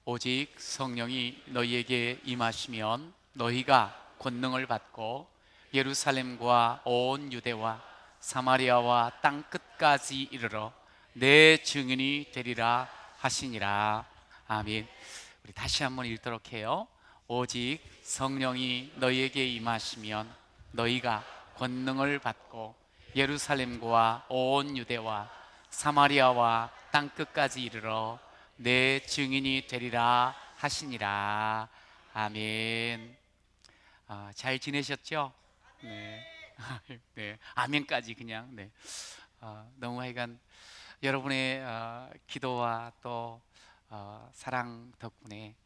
오직 성령이 너희에게 임하시면 너희가 권능을 받고 예루살렘과 온 유대와 사마리아와 땅 끝까지 이르러 내 증인이 되리라 하시니라. 아멘. 우리 다시 한번 읽도록 해요. 오직 성령이 너희에게 임하시면 너희가 권능을 받고 예루살렘과 온 유대와 사마리아와 땅 끝까지 이르러 내 증인이 되리라 하시니라. 아멘. 잘 지내셨죠? 네. 네. 아멘까지 그냥. 네. 너무 하여간 여러분의 기도와 또 사랑 덕분에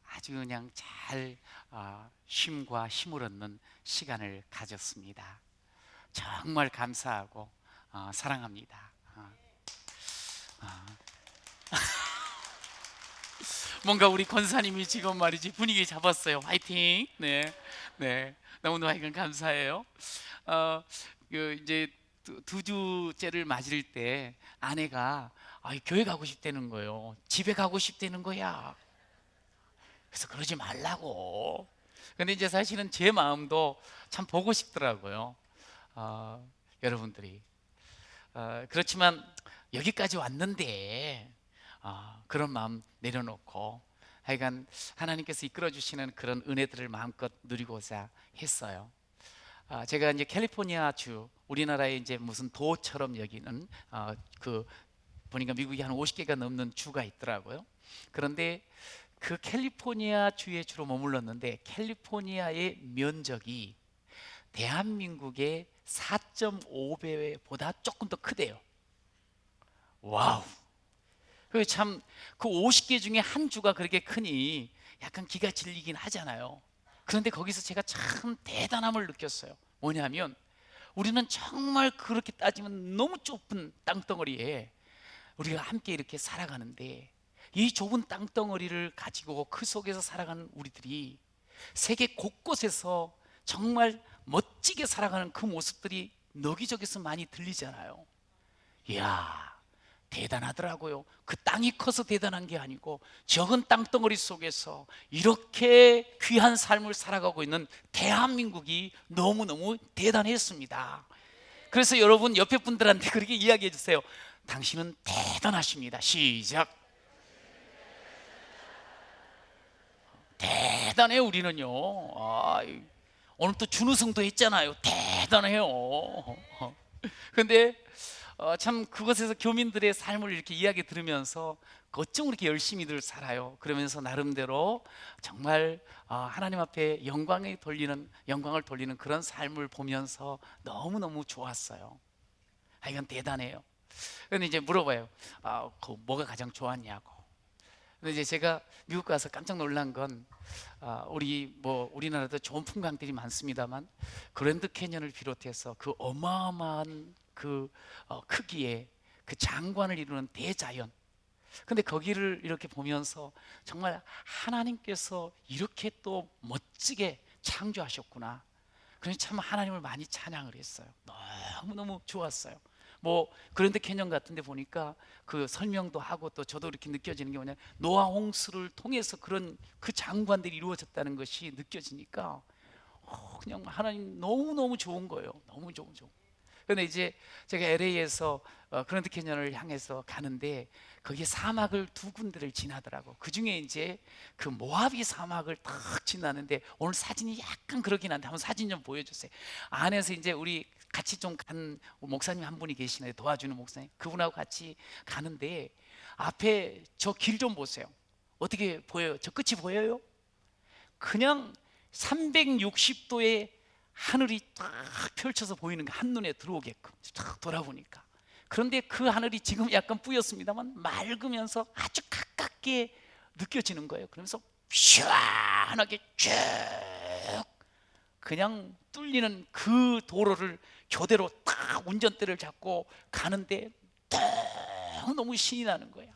아주 그냥 잘 쉼과 힘을 얻는 시간을 가졌습니다. 정말 감사하고 사랑합니다. 뭔가 우리 권사님이 지금 말이지 분위기 잡았어요. 화이팅. 네, 네. 너무너무 하여간 감사해요. 이제 두 주째를 맞을 때 아내가 교회 가고 싶다는 거예요. 집에 가고 싶다는 거야. 그래서 그러지 말라고. 근데 이제 사실은 제 마음도 참 보고 싶더라고요. 여러분들이. 그렇지만 여기까지 왔는데 그런 마음 내려놓고 하여간 하나님께서 이끌어 주시는 그런 은혜들을 마음껏 누리고자 했어요. 제가 이제 캘리포니아 주, 우리나라의 이제 무슨 도처럼 여기는 그 보니까 미국이 한 50개가 넘는 주가 있더라고요. 그런데 그 캘리포니아 주에 주로 머물렀는데 캘리포니아의 면적이 대한민국의 4.5배보다 조금 더 크대요. 와우. 참 그 50개 중에 한 주가 그렇게 크니 약간 기가 질리긴 하잖아요. 그런데 거기서 제가 참 대단함을 느꼈어요. 뭐냐면 우리는 정말 그렇게 따지면 너무 좁은 땅덩어리에 우리가 함께 이렇게 살아가는데 이 좁은 땅덩어리를 가지고 그 속에서 살아가는 우리들이 세계 곳곳에서 정말 멋지게 살아가는 그 모습들이 여기저기서 많이 들리잖아요. 이야, 대단하더라고요. 그 땅이 커서 대단한 게 아니고 적은 땅덩어리 속에서 이렇게 귀한 삶을 살아가고 있는 대한민국이 너무너무 대단했습니다. 그래서 여러분 옆에 분들한테 그렇게 이야기해 주세요. 당신은 대단하십니다. 시작. 대단해 우리는요. 오늘 또 준우승도 했잖아요. 대단해요. 근데 참 그곳에서 교민들의 삶을 이렇게 이야기 들으면서 어쩜 그렇게 열심히들 살아요. 그러면서 나름대로 정말 하나님 앞에 영광을 돌리는 그런 삶을 보면서 너무너무 좋았어요. 하여간 대단해요. 근데 이제 물어봐요. 뭐가 가장 좋았냐고. 근데 이제 제가 미국 가서 깜짝 놀란 건 우리나라도 좋은 풍광들이 많습니다만 그랜드 캐년을 비롯해서 그 어마어마한 그 크기의 그 장관을 이루는 대자연. 근데 거기를 이렇게 보면서 정말 하나님께서 이렇게 또 멋지게 창조하셨구나. 그래서 참 하나님을 많이 찬양을 했어요. 너무너무 좋았어요. 그랜드 캐년 같은 데 보니까 그 설명도 하고 또 저도 이렇게 느껴지는 게 뭐냐, 노아 홍수를 통해서 그런 그 장관들이 이루어졌다는 것이 느껴지니까 그냥 하나님 너무너무 좋은 거예요. 너무 좋은. 그런데 이제 제가 LA에서 그랜드 캐년을 향해서 가는데 거기에 사막을 두 군데를 지나더라고. 그 중에 이제 그 모하비 사막을 탁 지나는데 오늘 사진이 약간 그렇긴 한데 한번 사진 좀 보여주세요. 안에서 이제 우리 같이 좀 간 목사님 한 분이 계시네요. 도와주는 목사님. 그분하고 같이 가는데 앞에 저 길 좀 보세요. 어떻게 보여요? 저 끝이 보여요? 그냥 360도의 하늘이 딱 펼쳐서 보이는 게 한눈에 들어오게끔 딱 돌아보니까. 그런데 그 하늘이 지금 약간 뿌였습니다만 맑으면서 아주 가깝게 느껴지는 거예요. 그러면서 시원하게 쭉 그냥 뚫리는 그 도로를 교대로 딱 운전대를 잡고 가는데 너무 신이 나는 거야.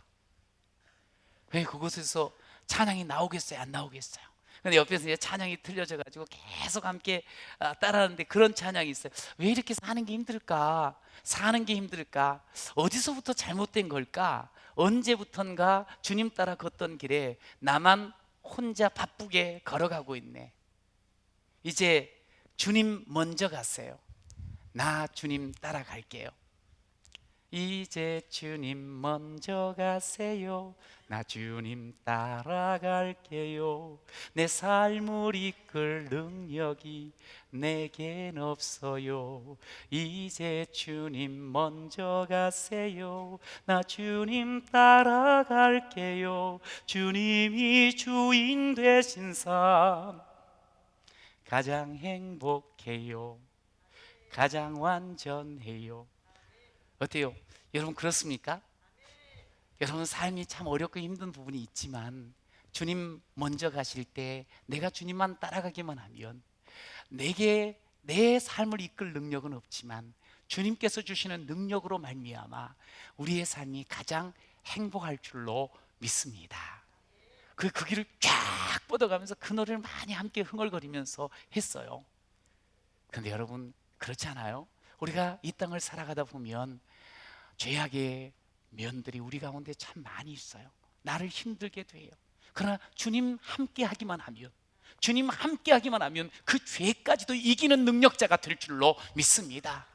왜 그곳에서 찬양이 나오겠어요? 안 나오겠어요? 근데 옆에서 이제 찬양이 틀려져 가지고 계속 함께 따라하는데 그런 찬양이 있어요. 왜 이렇게 사는 게 힘들까? 사는 게 힘들까? 어디서부터 잘못된 걸까? 언제부턴가 주님 따라 걷던 길에 나만 혼자 바쁘게 걸어가고 있네. 이제 주님 먼저 가세요. 나 주님 따라갈게요. 이제 주님 먼저 가세요. 나 주님 따라갈게요. 내 삶을 이끌 능력이 내겐 없어요. 이제 주님 먼저 가세요. 나 주님 따라갈게요. 주님이 주인 되신 삶 가장 행복해요. 가장 완전해요. 어때요? 여러분 그렇습니까? 여러분 삶이 참 어렵고 힘든 부분이 있지만 주님 먼저 가실 때 내가 주님만 따라가기만 하면 내게 내 삶을 이끌 능력은 없지만 주님께서 주시는 능력으로 말미암아 우리의 삶이 가장 행복할 줄로 믿습니다. 그 길을 쫙 뻗어가면서 그 노래를 많이 함께 흥얼거리면서 했어요. 그런데 여러분 그렇지 않아요? 우리가 이 땅을 살아가다 보면 죄악의 면들이 우리 가운데 참 많이 있어요. 나를 힘들게 돼요. 그러나 주님 함께 하기만 하면, 주님 함께 하기만 하면 그 죄까지도 이기는 능력자가 될 줄로 믿습니다.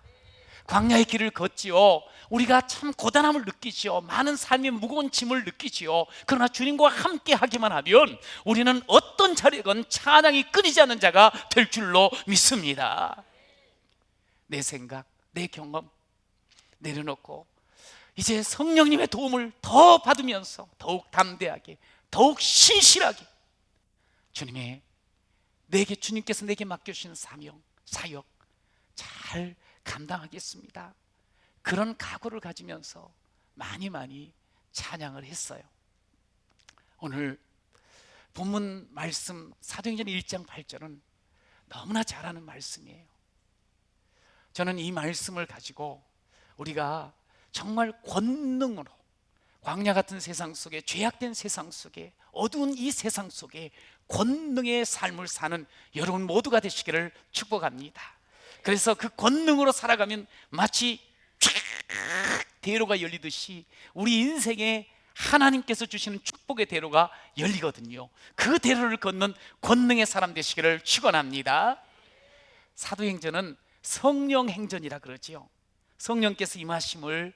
광야의 길을 걷지요. 우리가 참 고단함을 느끼지요. 많은 삶의 무거운 짐을 느끼지요. 그러나 주님과 함께 하기만 하면 우리는 어떤 자리건 찬양이 끊이지 않는 자가 될 줄로 믿습니다. 내 생각, 내 경험 내려놓고 이제 성령님의 도움을 더 받으면서 더욱 담대하게, 더욱 신실하게 주님께서 내게 맡겨주신 사역 잘 감당하겠습니다. 그런 각오를 가지면서 많이 찬양을 했어요. 오늘 본문 말씀 사도행전 1장 8절은 너무나 잘 아는 말씀이에요. 저는 이 말씀을 가지고 우리가 정말 권능으로 광야 같은 세상 속에, 죄악된 세상 속에, 어두운 이 세상 속에 권능의 삶을 사는 여러분 모두가 되시기를 축복합니다. 그래서 그 권능으로 살아가면 마치 쫙 대로가 열리듯이 우리 인생에 하나님께서 주시는 축복의 대로가 열리거든요. 그 대로를 걷는 권능의 사람 되시기를 축원합니다. 사도행전은 성령 행전이라 그러지요. 성령께서 임하심을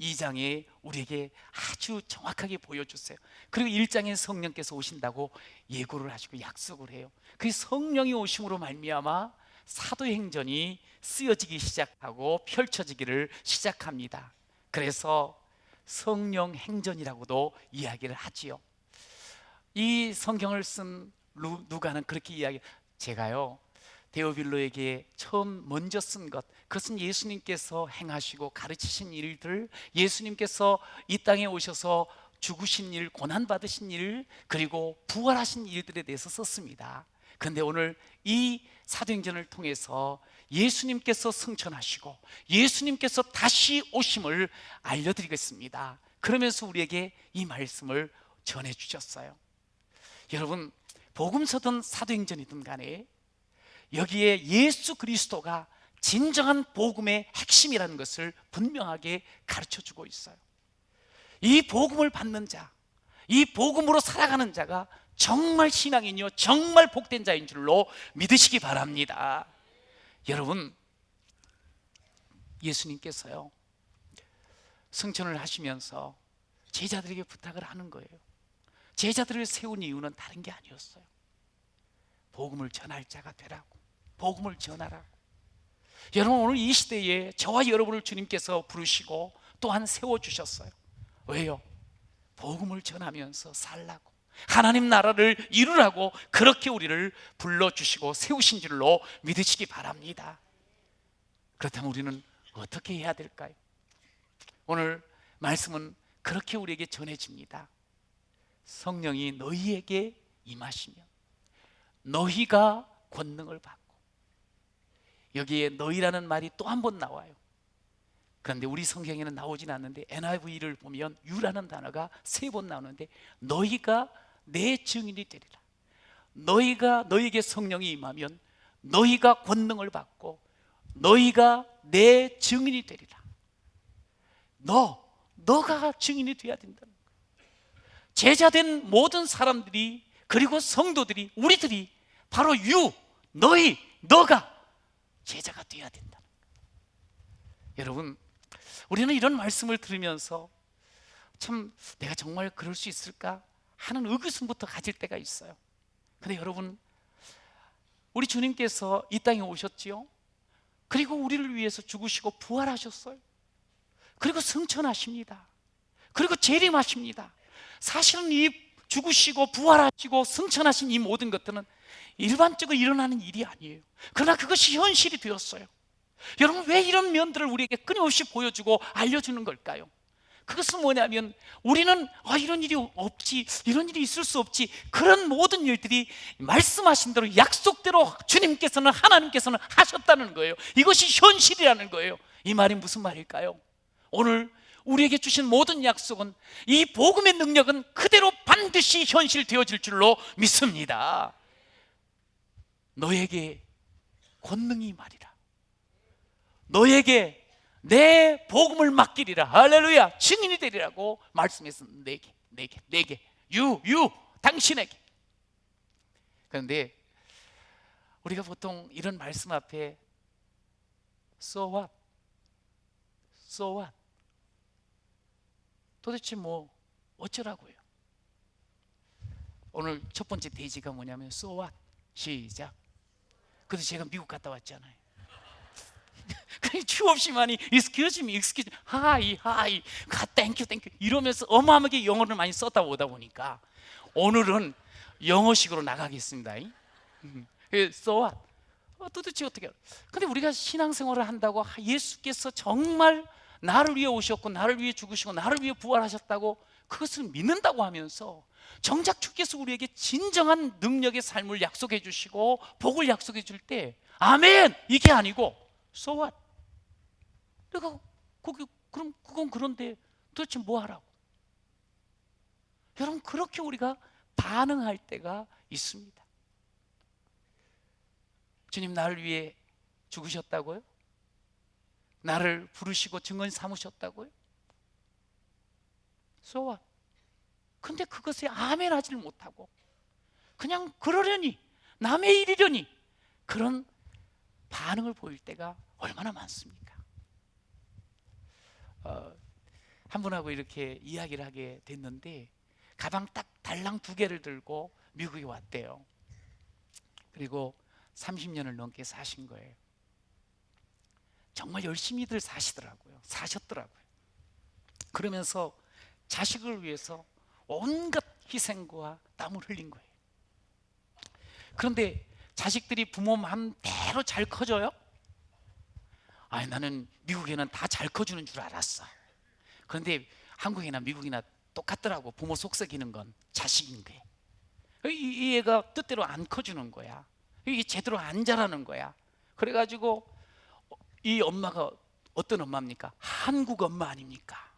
2장에 우리에게 아주 정확하게 보여주세요. 그리고 1장에 성령께서 오신다고 예고를 하시고 약속을 해요. 그 성령이 오심으로 말미암아 사도행전이 쓰여지기 시작하고 펼쳐지기를 시작합니다. 그래서 성령 행전이라고도 이야기를 하지요. 이 성경을 쓴 누가는 그렇게 제가요 데오빌로에게 처음 먼저 쓴 것, 그것은 예수님께서 행하시고 가르치신 일들, 예수님께서 이 땅에 오셔서 죽으신 일, 고난받으신 일, 그리고 부활하신 일들에 대해서 썼습니다. 그런데 오늘 이 사도행전을 통해서 예수님께서 승천하시고 예수님께서 다시 오심을 알려드리겠습니다. 그러면서 우리에게 이 말씀을 전해주셨어요. 여러분, 복음서든 사도행전이든 간에 여기에 예수 그리스도가 진정한 복음의 핵심이라는 것을 분명하게 가르쳐주고 있어요. 이 복음을 받는 자, 이 복음으로 살아가는 자가 정말 신앙인이요 정말 복된 자인 줄로 믿으시기 바랍니다. 여러분, 예수님께서요 승천을 하시면서 제자들에게 부탁을 하는 거예요. 제자들을 세운 이유는 다른 게 아니었어요. 복음을 전할 자가 되라고, 복음을 전하라고. 여러분, 오늘 이 시대에 저와 여러분을 주님께서 부르시고 또한 세워주셨어요. 왜요? 복음을 전하면서 살라고, 하나님 나라를 이루라고 그렇게 우리를 불러주시고 세우신 줄로 믿으시기 바랍니다. 그렇다면 우리는 어떻게 해야 될까요? 오늘 말씀은 그렇게 우리에게 전해집니다. 성령이 너희에게 임하시면 너희가 권능을 받고, 여기에 너희라는 말이 또 한 번 나와요. 그런데 우리 성경에는 나오진 않는데 NIV를 보면 유라는 단어가 3번 나오는데 너희가 내 증인이 되리라. 너희가, 너희에게 성령이 임하면 너희가 권능을 받고 너희가 내 증인이 되리라. 너가 증인이 돼야 된다는 거예요. 제자된 모든 사람들이, 그리고 성도들이, 우리들이 바로 너가 제자가 돼야 된다는 거예요. 여러분, 우리는 이런 말씀을 들으면서 참 내가 정말 그럴 수 있을까 하는 의구심부터 가질 때가 있어요. 근데 여러분, 우리 주님께서 이 땅에 오셨지요. 그리고 우리를 위해서 죽으시고 부활하셨어요. 그리고 승천하십니다. 그리고 재림하십니다. 사실은 이 죽으시고 부활하시고 승천하신 이 모든 것들은 일반적으로 일어나는 일이 아니에요. 그러나 그것이 현실이 되었어요. 여러분, 왜 이런 면들을 우리에게 끊임없이 보여주고 알려주는 걸까요? 그것은 뭐냐면, 우리는 이런 일이 없지, 이런 일이 있을 수 없지, 그런 모든 일들이 말씀하신 대로 약속대로 주님께서는, 하나님께서는 하셨다는 거예요. 이것이 현실이라는 거예요. 이 말이 무슨 말일까요? 오늘 우리에게 주신 모든 약속은, 이 복음의 능력은 그대로 반드시 현실되어질 줄로 믿습니다. 너에게 권능이 말이라, 너에게 내 복음을 맡기리라, 할렐루야, 증인이 되리라고 말씀해서 내게 당신에게. 그런데 우리가 보통 이런 말씀 앞에 So what? So what? 도대체 뭐 어쩌라고요? 오늘 첫 번째 대지가 뭐냐면 So what? 시작. 그래서 제가 미국 갔다 왔잖아요. 그냥 주 없이 많이 excuse me, hi, thank you 이러면서 어마어마하게 영어를 많이 썼다 오다 보니까 오늘은 영어식으로 나가겠습니다. So what? 도대체 어떻게? 근데 우리가 신앙생활을 한다고 예수께서 정말 나를 위해 오셨고 나를 위해 죽으시고 나를 위해 부활하셨다고 그것을 믿는다고 하면서, 정작 주께서 우리에게 진정한 능력의 삶을 약속해 주시고 복을 약속해 줄 때 아멘 이게 아니고 So what? 내가 그럼 그건 그런데 도대체 뭐 하라고? 여러분, 그렇게 우리가 반응할 때가 있습니다. 주님 나를 위해 죽으셨다고요? 나를 부르시고 증언 삼으셨다고요? So what? 근데 그것에 아멘 하지를 못하고 그냥 그러려니, 남의 일이려니 그런 반응을 보일 때가 얼마나 많습니까? 한 분하고 이렇게 이야기를 하게 됐는데, 가방 딱 달랑 2개를 들고 미국에 왔대요. 그리고 30년을 넘게 사신 거예요. 정말 열심히들 사셨더라고요. 그러면서 자식을 위해서 온갖 희생과 땀을 흘린 거예요. 그런데 자식들이 부모 마음대로 잘 커져요? 나는 미국에는 다 잘 커주는 줄 알았어. 그런데 한국이나 미국이나 똑같더라고. 부모 속썩이는 건 자식인 거예요. 이 애가 뜻대로 안 커주는 거야. 이게 제대로 안 자라는 거야. 그래가지고 이 엄마가 어떤 엄마입니까? 한국 엄마 아닙니까?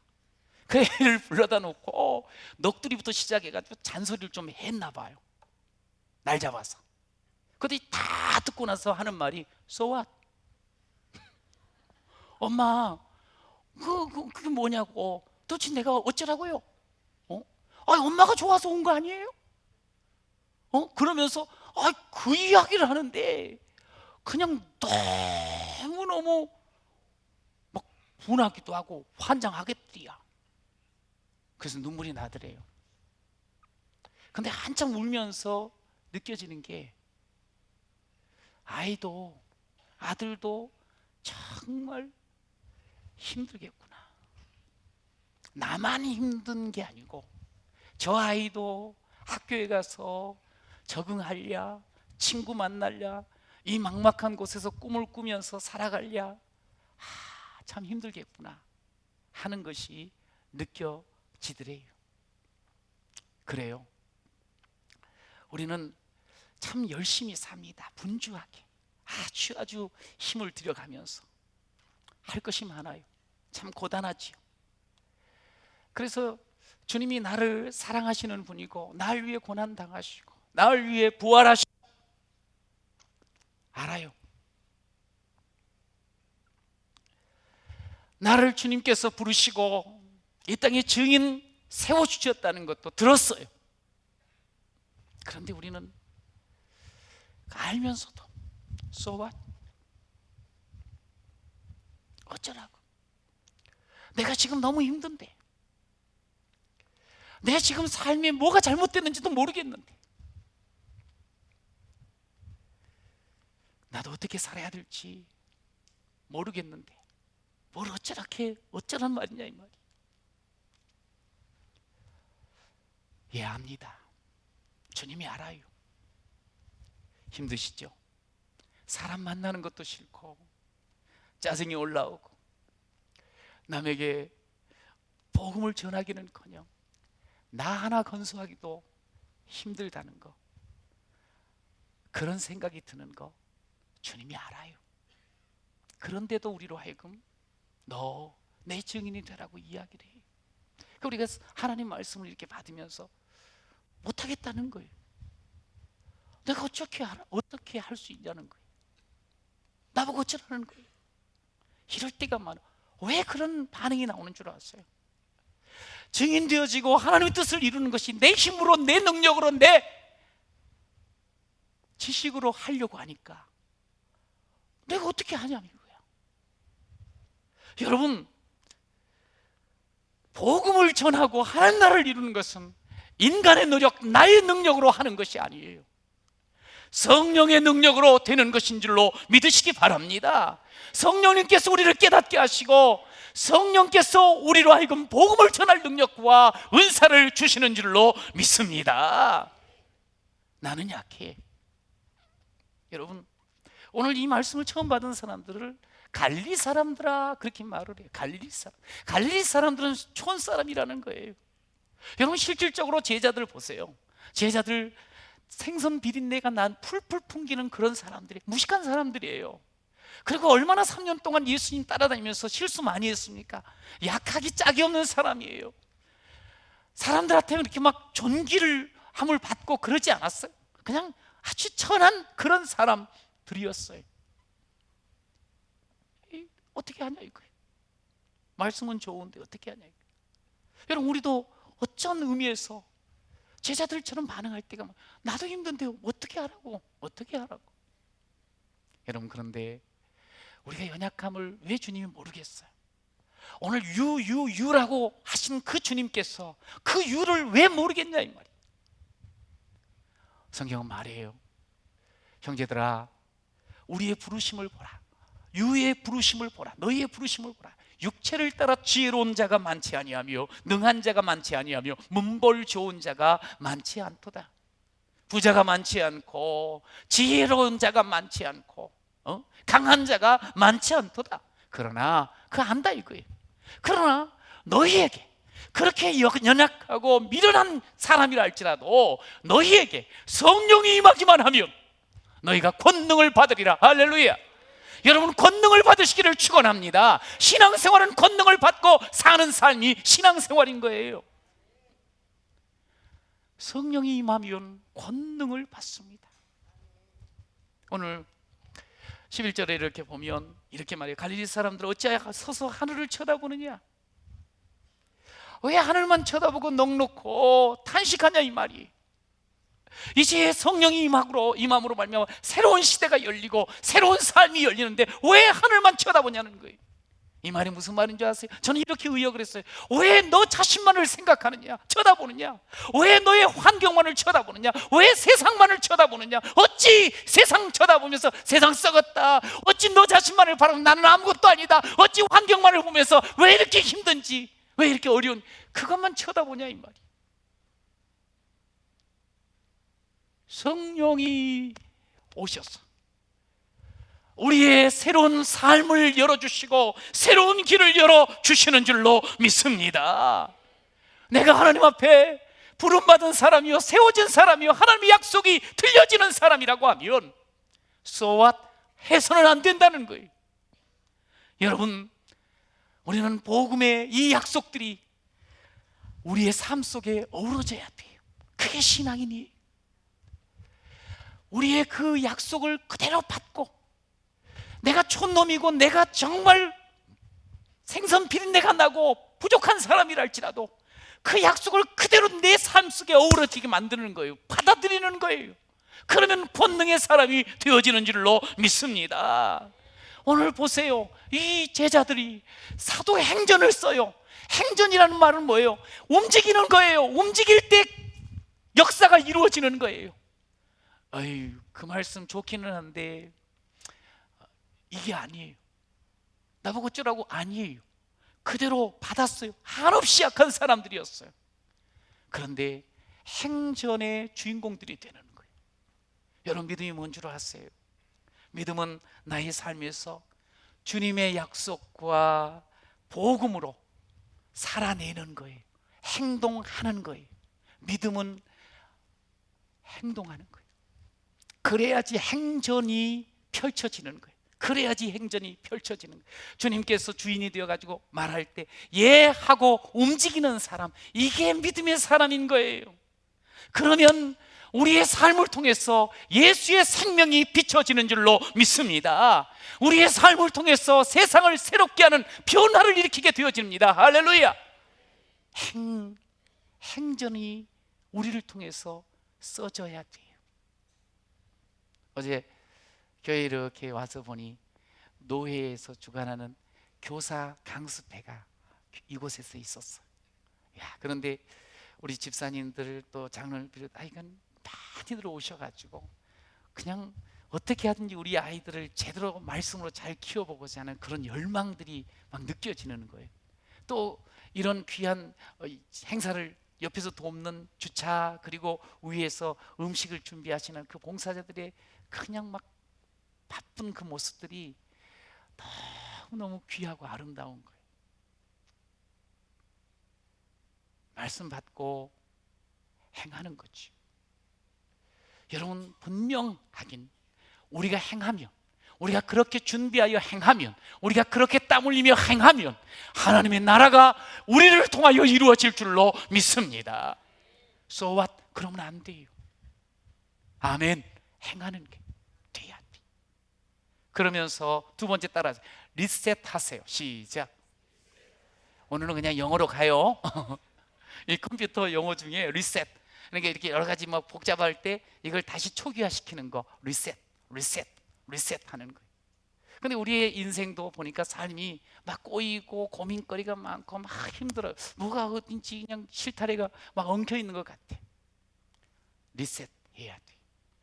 그 애를 불러다 놓고 넋두리부터 시작해가지고 잔소리를 좀 했나 봐요. 날 잡아서. 근데 다 듣고 나서 하는 말이 So what? 엄마, 그게 뭐냐고. 도대체 내가 어쩌라고요? 엄마가 좋아서 온 거 아니에요? 그러면서 그 이야기를 하는데 그냥 너무너무 막 분하기도 하고 환장하겠더야. 그래서 눈물이 나더래요. 근데 한참 울면서 느껴지는 게, 아들도 정말 힘들겠구나. 나만 힘든 게 아니고 저 아이도 학교에 가서 적응하랴, 친구 만나랴, 이 막막한 곳에서 꿈을 꾸면서 살아가랴, 참 힘들겠구나 하는 것이 느껴지더래요. 그래요. 우리는 참 열심히 삽니다. 분주하게 아주 힘을 들여가면서 할 것이 많아요. 참 고단하지요. 그래서 주님이 나를 사랑하시는 분이고 날 위해 고난 당하시고 나를 위해 부활하시고 알아요. 나를 주님께서 부르시고 이 땅에 증인 세워주셨다는 것도 들었어요. 그런데 우리는 알면서도 so what? 어쩌라고? 내가 지금 너무 힘든데, 내가 지금 삶에 뭐가 잘못됐는지도 모르겠는데, 나도 어떻게 살아야 될지 모르겠는데 뭘 어쩌란 말이냐 이 말이야. 이해합니다. 주님이 알아요. 힘드시죠? 사람 만나는 것도 싫고 짜증이 올라오고 남에게 복음을 전하기는커녕 나 하나 건수하기도 힘들다는 거, 그런 생각이 드는 거 주님이 알아요. 그런데도 우리로 하여금 너 내 증인이 되라고 이야기를 해요. 우리가 하나님 말씀을 이렇게 받으면서 못하겠다는 거예요. 내가 어떻게 할 수 있냐는 거예요. 나보고 어쩌라는 거예요. 이럴 때가 많아. 왜 그런 반응이 나오는 줄 아세요? 증인 되어지고 하나님의 뜻을 이루는 것이 내 힘으로, 내 능력으로, 내 지식으로 하려고 하니까 내가 어떻게 하냐는 거야. 여러분, 복음을 전하고 하나님 나라를 이루는 것은 인간의 노력, 나의 능력으로 하는 것이 아니에요. 성령의 능력으로 되는 것인 줄로 믿으시기 바랍니다. 성령님께서 우리를 깨닫게 하시고 성령께서 우리로 하여금 복음을 전할 능력과 은사를 주시는 줄로 믿습니다. 나는 약해. 여러분, 오늘 이 말씀을 처음 받은 사람들을 갈릴리 사람들아 그렇게 말을 해요. 갈릴리 사람들은 촌사람이라는 거예요. 여러분, 실질적으로 제자들 보세요. 제자들 생선 비린내가 난 풀풀 풍기는 그런 사람들이, 무식한 사람들이에요. 그리고 얼마나 3년 동안 예수님 따라다니면서 실수 많이 했습니까? 약하기 짝이 없는 사람이에요. 사람들한테 이렇게 막 존귀를 함을 받고 그러지 않았어요. 그냥 아주 천한 그런 사람들이었어요. 어떻게 하냐 이거예요. 말씀은 좋은데 어떻게 하냐 이거예요. 여러분, 우리도 어쩐 의미에서 제자들처럼 반응할 때가 나도 힘든데 어떻게 하라고. 여러분, 그런데 우리가 연약함을 왜 주님이 모르겠어요? 오늘 유라고 하신 그 주님께서 그 유를 왜 모르겠냐 이 말이에요. 성경은 말해요. 형제들아, 우리의 부르심을 보라. 유의 부르심을 보라. 너희의 부르심을 보라. 육체를 따라 지혜로운 자가 많지 아니하며 능한 자가 많지 아니하며 문벌 좋은 자가 많지 않도다. 부자가 많지 않고 지혜로운 자가 많지 않고 강한 자가 많지 않도다. 그러나 그 안다 이거예요. 그러나 너희에게 그렇게 연약하고 미련한 사람이라 할지라도 너희에게 성령이 임하기만 하면 너희가 권능을 받으리라. 할렐루야. 여러분, 권능을 받으시기를 축원합니다. 신앙생활은 권능을 받고 사는 삶이 신앙생활인 거예요. 성령이 임하면 권능을 받습니다. 오늘 11절에 이렇게 보면 이렇게 말해요. 갈릴리 사람들 어찌하여 서서 하늘을 쳐다보느냐? 왜 하늘만 쳐다보고 넋놓고 탄식하냐 이 말이. 이제 성령이 임함으로 말미암아 새로운 시대가 열리고 새로운 삶이 열리는데 왜 하늘만 쳐다보냐는 거예요. 이 말이 무슨 말인 줄 아세요? 저는 이렇게 의역을 했어요. 왜 너 자신만을 생각하느냐, 쳐다보느냐? 왜 너의 환경만을 쳐다보느냐? 왜 세상만을 쳐다보느냐? 어찌 세상 쳐다보면서 세상 썩었다, 어찌 너 자신만을 바라보면 나는 아무것도 아니다, 어찌 환경만을 보면서 왜 이렇게 힘든지, 왜 이렇게 어려운, 그것만 쳐다보냐 이 말이. 성령이 오셔서 우리의 새로운 삶을 열어주시고 새로운 길을 열어주시는 줄로 믿습니다. 내가 하나님 앞에 부름받은 사람이요, 세워진 사람이요, 하나님의 약속이 들려지는 사람이라고 하면 so what? 해서는 안 된다는 거예요. 여러분, 우리는 복음의 이 약속들이 우리의 삶 속에 어우러져야 돼요. 그게 신앙이니. 우리의 그 약속을 그대로 받고 내가 촌놈이고 내가 정말 생선 비린내가 나고 부족한 사람이랄지라도 그 약속을 그대로 내 삶 속에 어우러지게 만드는 거예요. 받아들이는 거예요. 그러면 본능의 사람이 되어지는 줄로 믿습니다. 오늘 보세요. 이 제자들이 사도행전을 써요. 행전이라는 말은 뭐예요? 움직이는 거예요. 움직일 때 역사가 이루어지는 거예요. 아유, 그 말씀 좋기는 한데 이게 아니에요. 나보고 어쩌라고? 아니에요. 그대로 받았어요. 한없이 약한 사람들이었어요. 그런데 행전의 주인공들이 되는 거예요. 여러분, 믿음이 뭔 줄 아세요? 믿음은 나의 삶에서 주님의 약속과 복음으로 살아내는 거예요. 행동하는 거예요. 믿음은 행동하는 거예요. 그래야지 행전이 펼쳐지는 거예요. 그래야지 행전이 펼쳐지는 거예요. 주님께서 주인이 되어가지고 말할 때 예 하고 움직이는 사람, 이게 믿음의 사람인 거예요. 그러면 우리의 삶을 통해서 예수의 생명이 비춰지는 줄로 믿습니다. 우리의 삶을 통해서 세상을 새롭게 하는 변화를 일으키게 되어집니다. 할렐루야. 행전이 우리를 통해서 써져야 돼요. 어제 교회에 이렇게 와서 보니 노회에서 주관하는 교사 강습회가 이곳에서 있었어. 야, 그런데 우리 집사님들 또 장로를 비롯 하여간 많이들 오셔가지고 그냥 어떻게 하든지 우리 아이들을 제대로 말씀으로 잘 키워보고자 하는 그런 열망들이 막 느껴지는 거예요. 또 이런 귀한 행사를 옆에서 돕는 주차, 그리고 위에서 음식을 준비하시는 그 봉사자들의 그냥 막 바쁜 그 모습들이 너무너무 귀하고 아름다운 거예요. 말씀 받고 행하는 거죠. 여러분, 분명하긴 우리가 행하면, 우리가 그렇게 준비하여 행하면, 우리가 그렇게 땀 흘리며 행하면 하나님의 나라가 우리를 통하여 이루어질 줄로 믿습니다. So what? 그러면 안 돼요. 아멘. 행하는 게 돼야 돼. 그러면서 두 번째 따라서 리셋하세요. 시작. 오늘은 그냥 영어로 가요. 이 컴퓨터 용어 중에 리셋, 그러니까 이렇게 여러 가지 막 복잡할 때 이걸 다시 초기화시키는 거, 리셋 하는 거예요. 근데 우리의 인생도 보니까 삶이 막 꼬이고 고민거리가 많고 막 힘들어요. 뭐가 어딘지 그냥 실타래가 막 엉켜 있는 것 같아. 리셋해야 돼.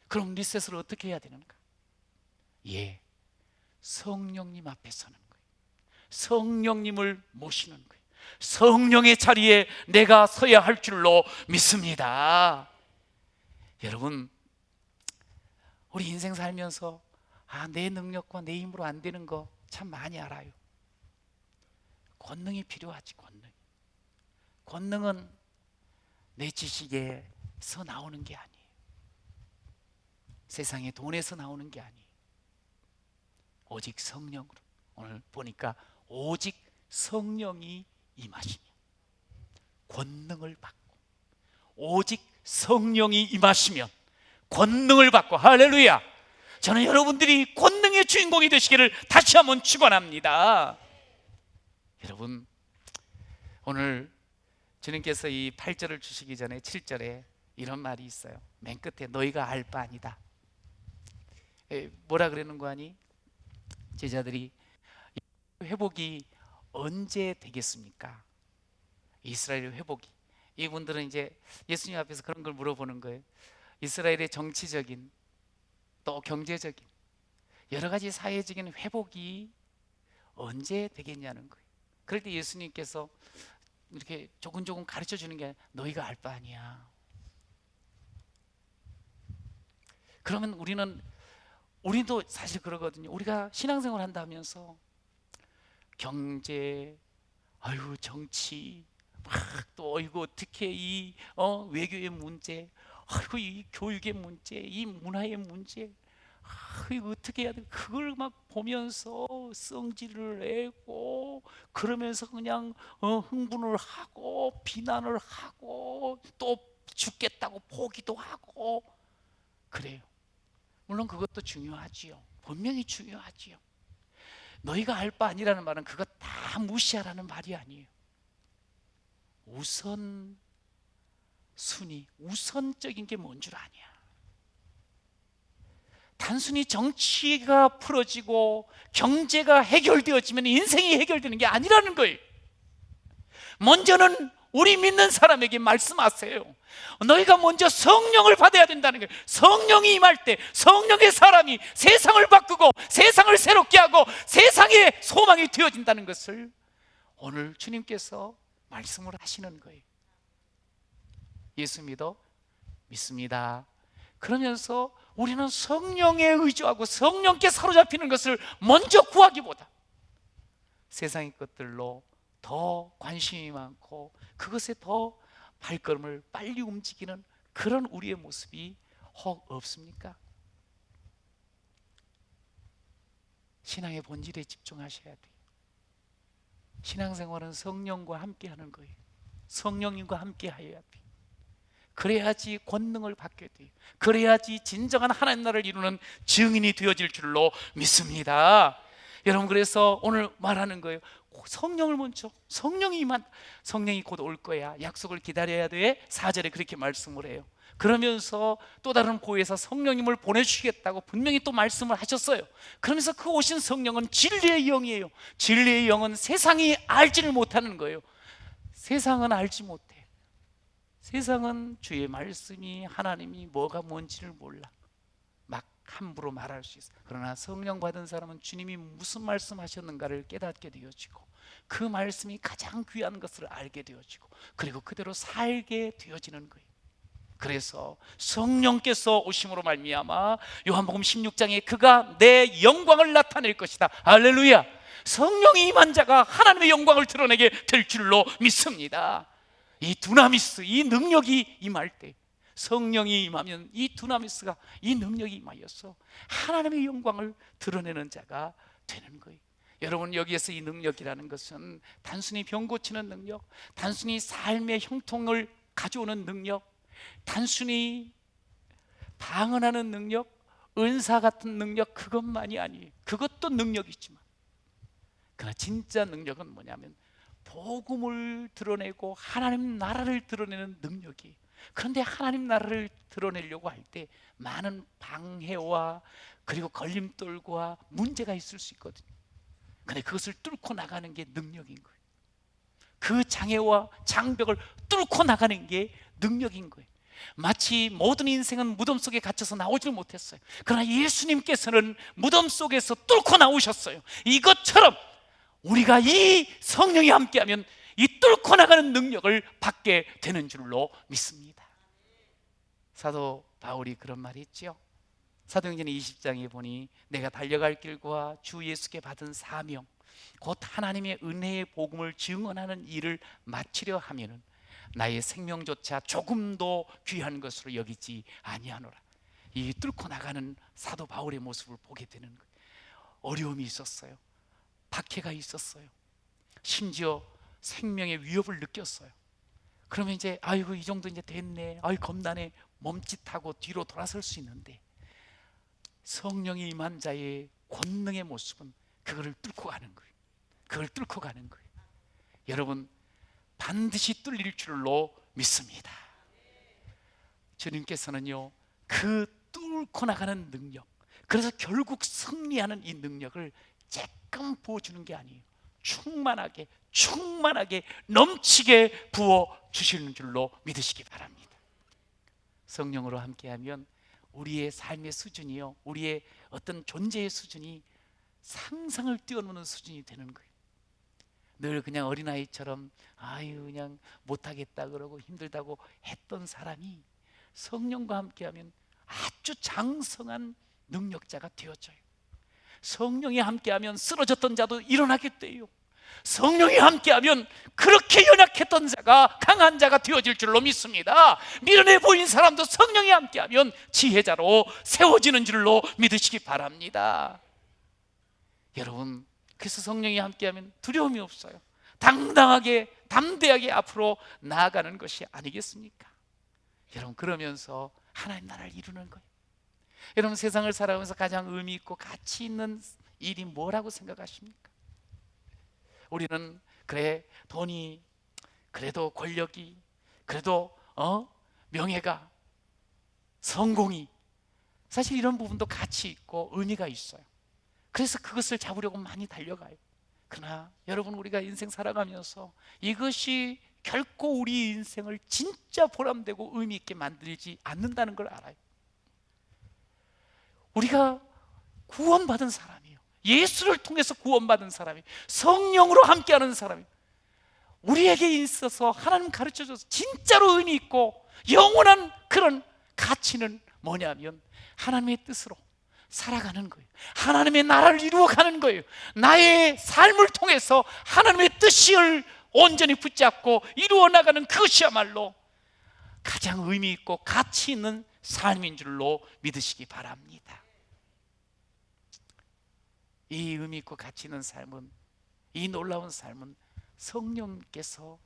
그럼 리셋을 어떻게 해야 되는가? 예, 성령님 앞에 서는 거예요. 성령님을 모시는 거예요. 성령의 자리에 내가 서야 할 줄로 믿습니다. 여러분, 우리 인생 살면서 내 능력과 내 힘으로 안 되는 거 참 많이 알아요. 권능이 필요하지. 권능은 내 지식에서 나오는 게 아니에요. 세상의 돈에서 나오는 게 아니에요. 오직 성령으로. 오늘 보니까 오직 성령이 임하시면 권능을 받고, 오직 성령이 임하시면 권능을 받고, 할렐루야. 저는 여러분들이 권능의 주인공이 되시기를 다시 한번 축원합니다. 여러분, 오늘 주님께서 이 8절을 주시기 전에 7절에 이런 말이 있어요. 맨 끝에 너희가 알 바 아니다. 뭐라 그러는 거 아니? 제자들이 회복이 언제 되겠습니까? 이스라엘의 회복이. 이분들은 이제 예수님 앞에서 그런 걸 물어보는 거예요. 이스라엘의 정치적인 또 경제적인 여러 가지 사회적인 회복이 언제 되겠냐는 거예요. 그럴 때 예수님께서 이렇게 조금 가르쳐 주는 게 아니라 너희가 알 바 아니야. 그러면 우리도 사실 그러거든요. 우리가 신앙생활 한다 하면서 경제, 정치, 또 이거 어떻게 이 외교의 문제, 이 교육의 문제, 이 문화의 문제, 이거 어떻게 해야 돼? 그걸 막 보면서 성질을 내고 그러면서 그냥 흥분을 하고 비난을 하고 또 죽겠다고 포기도 하고 그래요. 물론 그것도 중요하지요. 분명히 중요하지요. 너희가 알 바 아니라는 말은 그거 다 무시하라는 말이 아니에요. 우선적인 게 뭔 줄 아냐? 단순히 정치가 풀어지고 경제가 해결되어지면 인생이 해결되는 게 아니라는 거예요. 먼저는 우리 믿는 사람에게 말씀하세요. 너희가 먼저 성령을 받아야 된다는 거예요. 성령이 임할 때 성령의 사람이 세상을 바꾸고 세상을 새롭게 하고 세상의 소망이 되어진다는 것을 오늘 주님께서 말씀을 하시는 거예요. 예수 믿어? 믿습니다. 그러면서 우리는 성령에 의지하고 성령께 사로잡히는 것을 먼저 구하기보다 세상의 것들로 더 관심이 많고 그것에 더 발걸음을 빨리 움직이는 그런 우리의 모습이 혹 없습니까? 신앙의 본질에 집중하셔야 돼요. 신앙생활은 성령과 함께 하는 거예요. 성령님과 함께 하여야 돼요. 그래야지 권능을 받게 돼요. 그래야지 진정한 하나님 나라를 이루는 증인이 되어질 줄로 믿습니다. 여러분, 그래서 오늘 말하는 거예요. 성령을 먼저, 성령이 곧 올 거야. 약속을 기다려야 돼. 4절에 그렇게 말씀을 해요. 그러면서 또 다른 보혜사 성령님을 보내주시겠다고 분명히 또 말씀을 하셨어요. 그러면서 그 오신 성령은 진리의 영이에요. 진리의 영은 세상이 알지를 못하는 거예요. 세상은 알지 못해. 세상은 주의 말씀이, 하나님이 뭐가 뭔지를 몰라. 막 함부로 말할 수 있어. 그러나 성령 받은 사람은 주님이 무슨 말씀하셨는가를 깨닫게 되어지고 그 말씀이 가장 귀한 것을 알게 되어지고 그리고 그대로 살게 되어지는 거예요. 그래서 성령께서 오심으로 말미암아 요한복음 16장에 그가 내 영광을 나타낼 것이다. 할렐루야. 성령이 임한 자가 하나님의 영광을 드러내게 될 줄로 믿습니다. 이 두나미스, 이 능력이 임할 때 성령이 임하면 이 두나미스가, 이 능력이 임하여서 하나님의 영광을 드러내는 자가 되는 거예요. 여러분, 여기에서 이 능력이라는 것은 단순히 병 고치는 능력, 단순히 삶의 형통을 가져오는 능력, 단순히 방언하는 능력, 은사 같은 능력, 그것만이 아니에요. 그것도 능력이지만 그러나 진짜 능력은 뭐냐면 복음을 드러내고 하나님 나라를 드러내는 능력이에요. 그런데 하나님 나라를 드러내려고 할 때 많은 방해와 그리고 걸림돌과 문제가 있을 수 있거든요. 그런데 그것을 뚫고 나가는 게 능력인 거예요. 그 장애와 장벽을 뚫고 나가는 게 능력인 거예요. 마치 모든 인생은 무덤 속에 갇혀서 나오질 못했어요. 그러나 예수님께서는 무덤 속에서 뚫고 나오셨어요. 이것처럼 우리가 이 성령이 함께하면 이 뚫고 나가는 능력을 받게 되는 줄로 믿습니다. 사도 바울이 그런 말이 있죠. 사도행전 20장에 보니 내가 달려갈 길과 주 예수께 받은 사명 곧 하나님의 은혜의 복음을 증언하는 일을 마치려 하면은 나의 생명조차 조금도 귀한 것으로 여기지 아니하노라. 이 뚫고 나가는 사도 바울의 모습을 보게 되는 거예요. 어려움이 있었어요. 박해가 있었어요. 심지어 생명의 위협을 느꼈어요. 그러면 이제 아이고 이 정도 이제 됐네, 아이 겁나네, 멈칫하고 뒤로 돌아설 수 있는데 성령이 임한 자의 권능의 모습은 그거를 뚫고 가는 거예요. 그걸 뚫고 가는 거예요. 여러분, 반드시 뚫릴 줄로 믿습니다. 주님께서는요 그 뚫고 나가는 능력, 그래서 결국 승리하는 이 능력을 조금 부어주는 게 아니에요. 충만하게 넘치게 부어주시는 줄로 믿으시기 바랍니다. 성령으로 함께하면 우리의 삶의 수준이요, 우리의 어떤 존재의 수준이 상상을 뛰어넘는 수준이 되는 거예요. 늘 그냥 어린아이처럼 아유 그냥 못하겠다 그러고 힘들다고 했던 사람이 성령과 함께하면 아주 장성한 능력자가 되어져요. 성령이 함께하면 쓰러졌던 자도 일어나게 돼요. 성령이 함께하면 그렇게 연약했던 자가 강한 자가 되어질 줄로 믿습니다. 미련해 보인 사람도 성령이 함께하면 지혜자로 세워지는 줄로 믿으시기 바랍니다. 여러분, 그래서 성령이 함께하면 두려움이 없어요. 당당하게 담대하게 앞으로 나아가는 것이 아니겠습니까? 여러분, 그러면서 하나님 나라를 이루는 거예요. 여러분, 세상을 살아가면서 가장 의미 있고 가치 있는 일이 뭐라고 생각하십니까? 우리는 그래 돈이 그래도 권력이, 그래도 명예가, 성공이, 사실 이런 부분도 가치 있고 의미가 있어요. 그래서 그것을 잡으려고 많이 달려가요. 그러나 여러분, 우리가 인생 살아가면서 이것이 결코 우리 인생을 진짜 보람되고 의미 있게 만들지 않는다는 걸 알아요. 우리가 구원받은 사람이에요. 예수를 통해서 구원받은 사람이에요. 성령으로 함께하는 사람이에요. 우리에게 있어서 하나님 가르쳐줘서 진짜로 의미 있고 영원한 그런 가치는 뭐냐면 하나님의 뜻으로 살아가는 거예요. 하나님의 나라를 이루어가는 거예요. 나의 삶을 통해서 하나님의 뜻을 온전히 붙잡고 이루어 나가는 그것이야말로 가장 의미 있고 가치 있는 삶인 줄로 믿으시기 바랍니다. 이 의미 있고 가치 있는 삶은, 이 놀라운 삶은 성령께서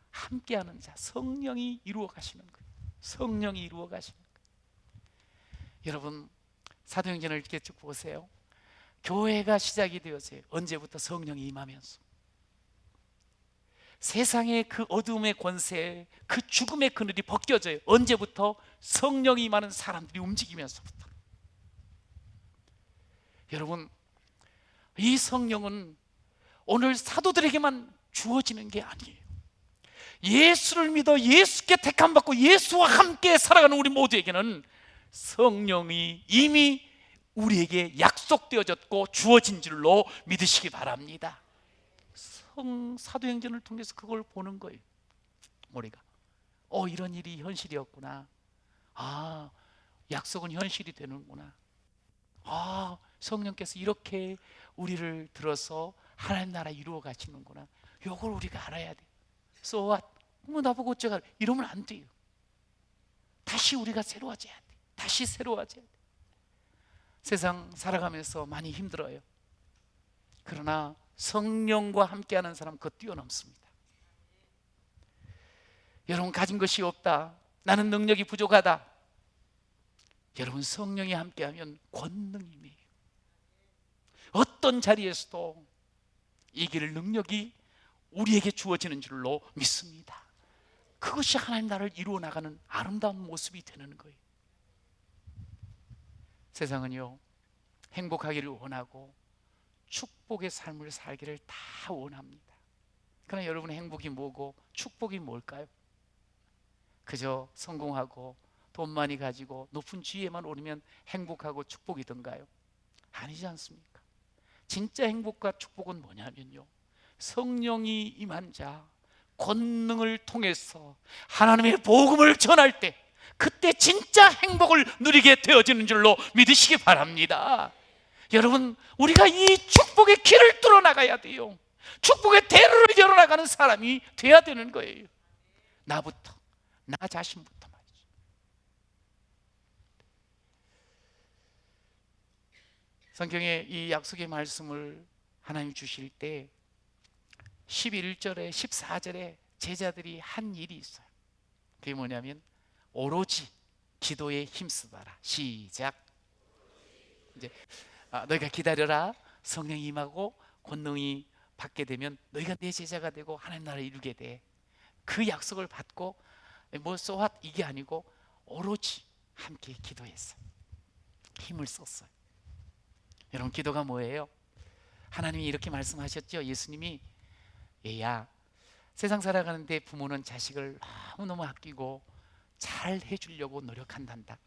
함께하는 자, 성령이 이루어 가시는 거예요. 성령이 이루어 가시는 거예요. 여러분, 사도행전을 이렇게 쭉 보세요. 교회가 시작이 되었어요. 언제부터? 성령이 임하면서. 세상의 그 어둠의 권세, 그 죽음의 그늘이 벗겨져요. 언제부터? 성령이 임하는 사람들이 움직이면서부터. 여러분, 이 성령은 오늘 사도들에게만 주어지는 게 아니에요. 예수를 믿어 예수께 택함받고 예수와 함께 살아가는 우리 모두에게는 성령이 이미 우리에게 약속되어졌고 주어진 줄로 믿으시기 바랍니다. 사도행전을 통해서 그걸 보는 거예요. 우리가 이런 일이 현실이었구나. 약속은 현실이 되는구나. 성령께서 이렇게 우리를 들어서 하나님 나라 이루어 가시는구나. 이걸 우리가 알아야 돼요. So what? 나보고 어쩌가, 이러면 안 돼요. 다시 우리가 새로워져야 돼요. 다시 새로워져야 돼요. 세상 살아가면서 많이 힘들어요. 그러나 성령과 함께하는 사람, 그거 뛰어넘습니다. 여러분, 가진 것이 없다, 나는 능력이 부족하다, 여러분, 성령이 함께하면 권능이에요. 어떤 자리에서도 이길 능력이 우리에게 주어지는 줄로 믿습니다. 그것이 하나님 나라를 이루어 나가는 아름다운 모습이 되는 거예요. 세상은요, 행복하기를 원하고 축복의 삶을 살기를 다 원합니다. 그러나 여러분의 행복이 뭐고 축복이 뭘까요? 그저 성공하고 돈 많이 가지고 높은 지위에만 오르면 행복하고 축복이던가요? 아니지 않습니까? 진짜 행복과 축복은 뭐냐면요, 성령이 임한 자, 권능을 통해서 하나님의 복음을 전할 때, 그때 진짜 행복을 누리게 되어지는 줄로 믿으시기 바랍니다. 여러분, 우리가 이 축복의 길을 뚫어 나가야 돼요. 축복의 대로를 열어나가는 사람이 돼야 되는 거예요. 나부터, 나 자신부터 말이죠. 성경에 이 약속의 말씀을 하나님 주실 때 11절에 14절에 제자들이 한 일이 있어요. 그게 뭐냐면 오로지 기도에 힘쓰더라. 시작. 이제 너희가 기다려라. 성령이 임하고 권능이 받게 되면 너희가 내 제자가 되고 하나님 나라를 이루게 돼. 그 약속을 받고 so what 이게 아니고 오로지 함께 기도했어요. 힘을 썼어요. 여러분, 기도가 뭐예요? 하나님이 이렇게 말씀하셨죠. 예수님이, 얘야, 세상 살아가는데 부모는 자식을 너무너무 아끼고 잘 해주려고 노력한단다.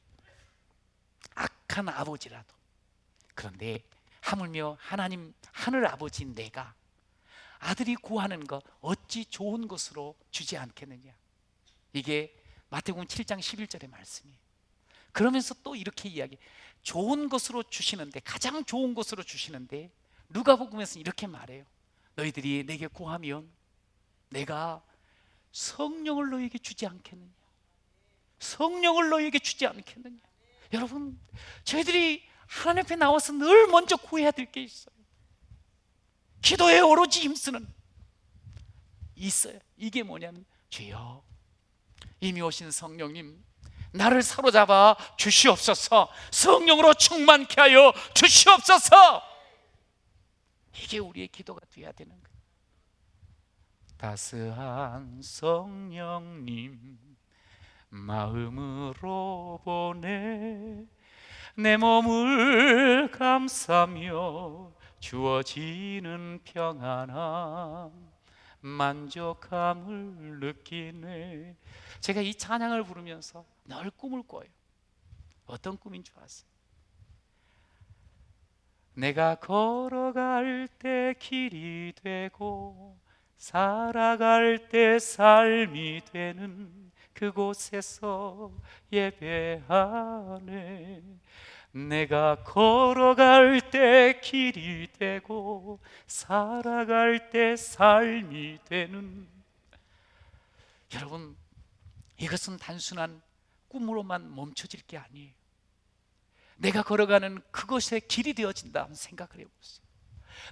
악한 아버지라도. 그런데 하물며 하나님 하늘 아버지인 내가 아들이 구하는 것 어찌 좋은 것으로 주지 않겠느냐. 이게 마태복음 7장 11절의 말씀이에요. 그러면서 또 이렇게 이야기, 좋은 것으로 주시는데, 가장 좋은 것으로 주시는데 누가복음에서 이렇게 말해요. 너희들이 내게 구하면 내가 성령을 너희에게 주지 않겠느냐. 성령을 너희에게 주지 않겠느냐. 여러분, 저희들이 하나님 앞에 나와서 늘 먼저 구해야 될 게 있어요. 기도에 오로지 힘쓰는 있어요. 이게 뭐냐면, 주여, 이미 오신 성령님, 나를 사로잡아 주시옵소서. 성령으로 충만케 하여 주시옵소서. 이게 우리의 기도가 되어야 되는 거예요. 따스한 성령님 마음으로 보내 내 몸을 감싸며 주어지는 평안함 만족함을 느끼네. 제가 이 찬양을 부르면서 늘 꿈을 꿔요. 어떤 꿈인 줄 아세요? 내가 걸어갈 때 길이 되고 살아갈 때 삶이 되는 그곳에서 예배하네. 내가 걸어갈 때 길이 되고 살아갈 때 삶이 되는. 여러분, 이것은 단순한 꿈으로만 멈춰질 게 아니에요. 내가 걸어가는 그것의 길이 되어진다 하는 생각을 해보세요.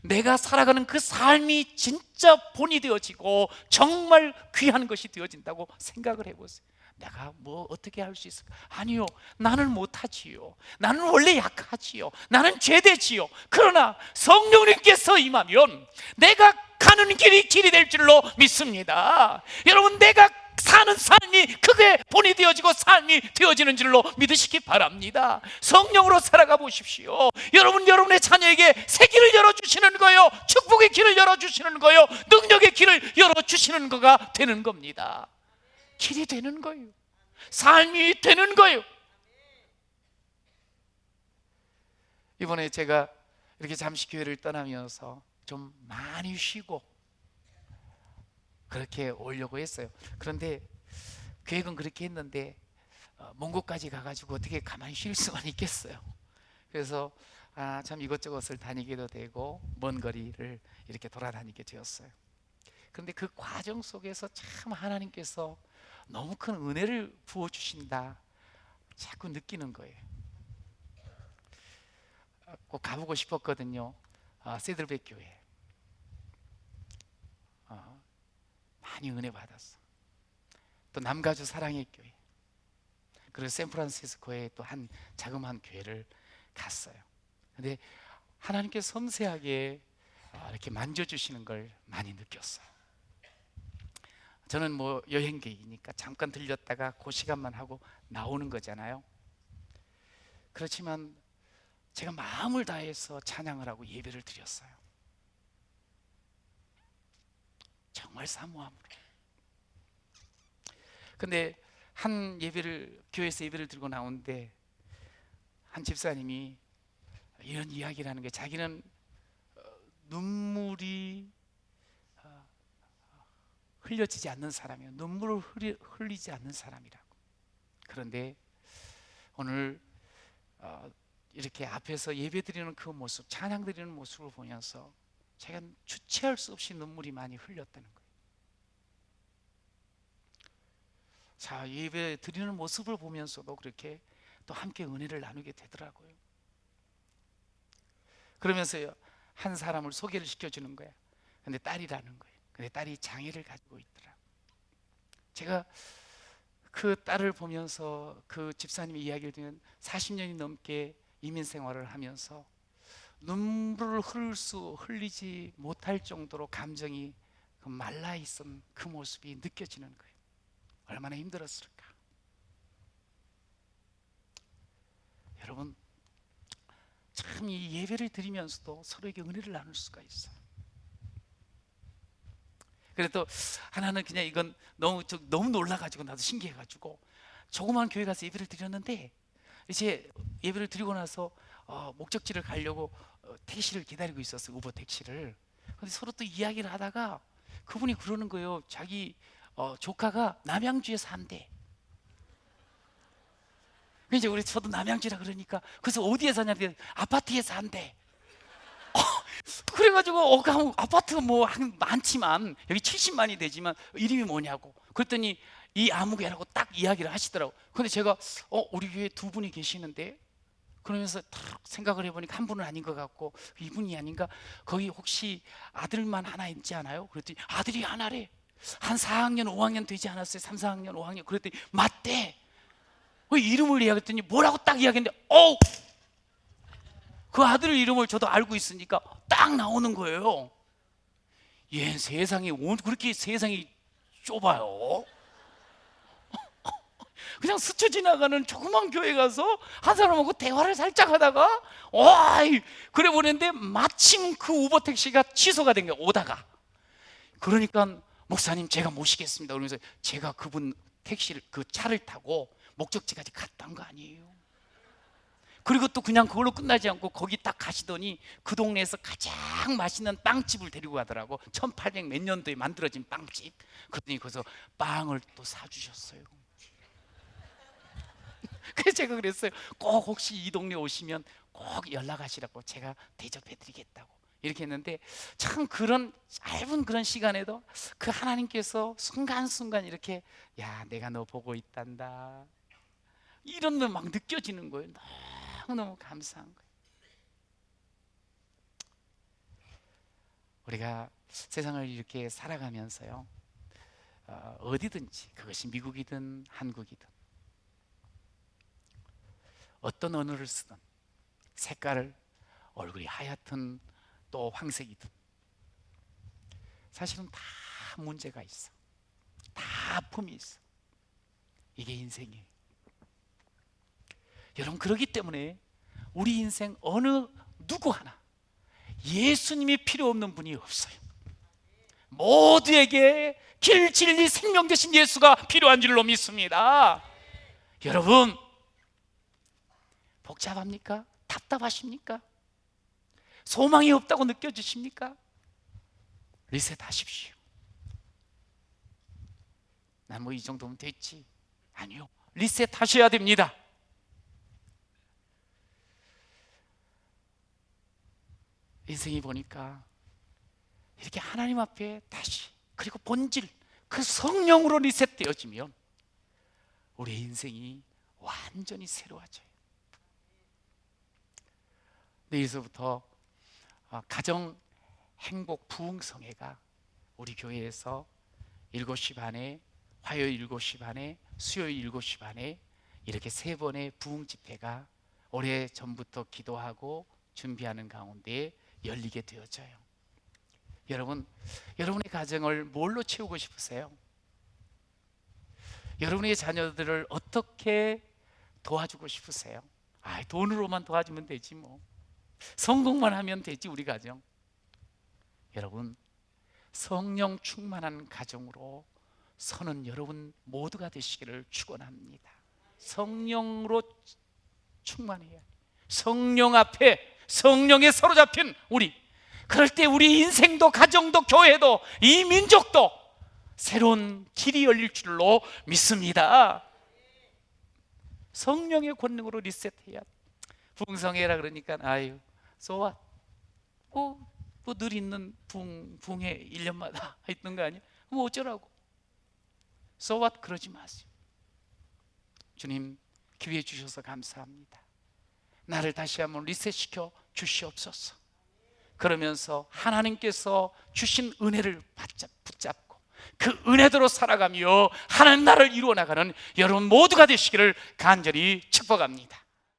내가 살아가는 그 삶이 진짜 본이 되어지고 정말 귀한 것이 되어진다고 생각을 해보세요. 내가 뭐 어떻게 할 수 있을까? 아니요, 나는 못하지요. 나는 원래 약하지요. 나는 죄되지요. 그러나 성령님께서 임하면 내가 가는 길이 길이 될 줄로 믿습니다. 여러분, 내가 사는 삶이 그게 본이 되어지고 삶이 되어지는 줄로 믿으시기 바랍니다. 성령으로 살아가 보십시오. 여러분, 여러분의 자녀에게 새 길을 열어주시는 거요, 축복의 길을 열어주시는 거요, 능력의 길을 열어주시는 거가 되는 겁니다. 길이 되는 거예요. 삶이 되는 거예요. 이번에 제가 이렇게 잠시 교회를 떠나면서 좀 많이 쉬고 그렇게 오려고 했어요. 그런데 계획은 그렇게 했는데 먼 곳까지 가가지고 어떻게 가만히 쉴 수가 있겠어요. 그래서 참 이것저것을 다니기도 되고 먼 거리를 이렇게 돌아다니게 되었어요. 그런데 그 과정 속에서 참 하나님께서 너무 큰 은혜를 부어주신다 자꾸 느끼는 거예요. 꼭 가보고 싶었거든요. 세들백 교회 많이 은혜 받았어. 또 남가주 사랑의 교회, 그리고 샌프란시스코에 또 한 자그마한 교회를 갔어요. 근데 하나님께서 섬세하게 이렇게 만져주시는 걸 많이 느꼈어요. 저는 뭐 여행객이니까 잠깐 들렸다가 그 시간만 하고 나오는 거잖아요. 그렇지만 제가 마음을 다해서 찬양을 하고 예배를 드렸어요. 정말 사모함으로. 근데 한 교회에서 예배를 드리고 나오는데 한 집사님이 이런 이야기를 하는 게, 자기는 눈물이 흘려지지 않는 사람이에요. 눈물을 흘리지 않는 사람이라고. 그런데 오늘 이렇게 앞에서 예배 드리는 그 모습, 찬양 드리는 모습을 보면서 제가 주체할 수 없이 눈물이 많이 흘렸다는 거예요. 자, 예배 드리는 모습을 보면서도 그렇게 또 함께 은혜를 나누게 되더라고요. 그러면서요, 한 사람을 소개를 시켜주는 거야. 근데 딸이라는 거예요. 근데 딸이 장애를 가지고 있더라. 제가 그 딸을 보면서 그 집사님의 이야기를 들으면 40년이 넘게 이민 생활을 하면서 눈물을 흘리지 못할 정도로 감정이 말라 있은 그 모습이 느껴지는 거예요. 얼마나 힘들었을까. 여러분, 참 이 예배를 드리면서도 서로에게 은혜를 나눌 수가 있어요. 그래도 하나는 그냥 이건 너무 놀라가지고, 나도 신기해가지고 조그만 교회 가서 예배를 드렸는데, 이제 예배를 드리고 나서 목적지를 가려고 택시를 기다리고 있었어요. 우버 택시를. 근데 서로 또 이야기를 하다가 그분이 그러는 거예요. 자기 조카가 남양주에 산대. 이제 저도 남양주라 그러니까, 그래서 어디에 사냐는데 아파트에 산대. 그래가지고 아파트 뭐 많지만 여기 70만이 되지만 이름이 뭐냐고 그랬더니 이 아무개라고 딱 이야기를 하시더라고. 근데 제가 우리 교회에 두 분이 계시는데, 그러면서 딱 생각을 해보니까 한 분은 아닌 것 같고 이분이 아닌가, 거기 혹시 아들만 하나 있지 않아요? 그랬더니 아들이 하나래. 한 4학년 5학년 되지 않았어요? 3, 4학년 5학년. 그랬더니 맞대. 이름을 이야기했더니 뭐라고 딱 이야기했는데 그 아들 이름을 저도 알고 있으니까 딱 나오는 거예요. 얘 세상이 그렇게 세상이 좁아요? 그냥 스쳐 지나가는 조그만 교회 가서 한 사람하고 대화를 살짝 하다가 와이 그래 보는데 마침 그 우버 택시가 취소가 된 거야. 오다가 그러니까 목사님 제가 모시겠습니다 그러면서 제가 그분 택시를 그 차를 타고 목적지까지 갔던 거 아니에요. 그리고 또 그냥 그걸로 끝나지 않고 거기 딱 가시더니 그 동네에서 가장 맛있는 빵집을 데리고 가더라고. 1800 몇 년도에 만들어진 빵집. 그러더니 거기서 빵을 또 사주셨어요. 그래서 제가 그랬어요. 꼭 혹시 이 동네 오시면 꼭 연락하시라고 제가 대접해드리겠다고 이렇게 했는데 참 그런 짧은 그런 시간에도 그 하나님께서 순간순간 이렇게 야 내가 너 보고 있단다 이런 거 막 느껴지는 거예요. 너무너무 감사한 거예요. 우리가 세상을 이렇게 살아가면서요 어디든지 그것이 미국이든 한국이든 어떤 언어를 쓰든 색깔을 얼굴이 하얗든 또 황색이든 사실은 다 문제가 있어. 다 아픔이 있어. 이게 인생이에요. 여러분 그렇기 때문에 우리 인생 어느 누구 하나 예수님이 필요 없는 분이 없어요. 모두에게 길, 진리, 생명 되신 예수가 필요한 줄로 믿습니다. 여러분 복잡합니까? 답답하십니까? 소망이 없다고 느껴지십니까? 리셋하십시오. 난 뭐 이 정도면 됐지. 아니요, 리셋하셔야 됩니다. 인생이 보니까 이렇게 하나님 앞에 다시 그리고 본질 그 성령으로 리셋되어지면 우리 인생이 완전히 새로워져요. 내일서부터 가정 행복 부흥성회가 우리 교회에서 7시 반에 화요일 7시 반에 수요일 7시 반에 이렇게 3번의 부흥 집회가 오래 전부터 기도하고 준비하는 가운데 열리게 되어져요. 여러분, 여러분의 가정을 뭘로 채우고 싶으세요? 여러분의 자녀들을 어떻게 도와주고 싶으세요? 돈으로만 도와주면 되지 뭐. 성공만 하면 되지 우리 가정. 여러분 성령 충만한 가정으로 서는 여러분 모두가 되시기를 축원합니다. 성령으로 충만해야 성령 앞에 성령에 사로잡힌 우리 그럴 때 우리 인생도 가정도 교회도 이 민족도 새로운 길이 열릴 줄로 믿습니다. 성령의 권능으로 리셋해야 돼. 부흥성회라 그러니까 아유 so what? 늘 있는 부흥회 1년마다 있는 거 아니야? 뭐 어쩌라고? so what? 그러지 마세요. 주님 기회해 주셔서 감사합니다. 나를 다시 한번 리셋시켜 주시옵소서. 그러면서 하나님께서 주신 은혜를 붙잡고 그 은혜대로 살아가며 하나님 나라를 이루어 나가는 여러분 모두가 되시기를 간절히 축복합니다.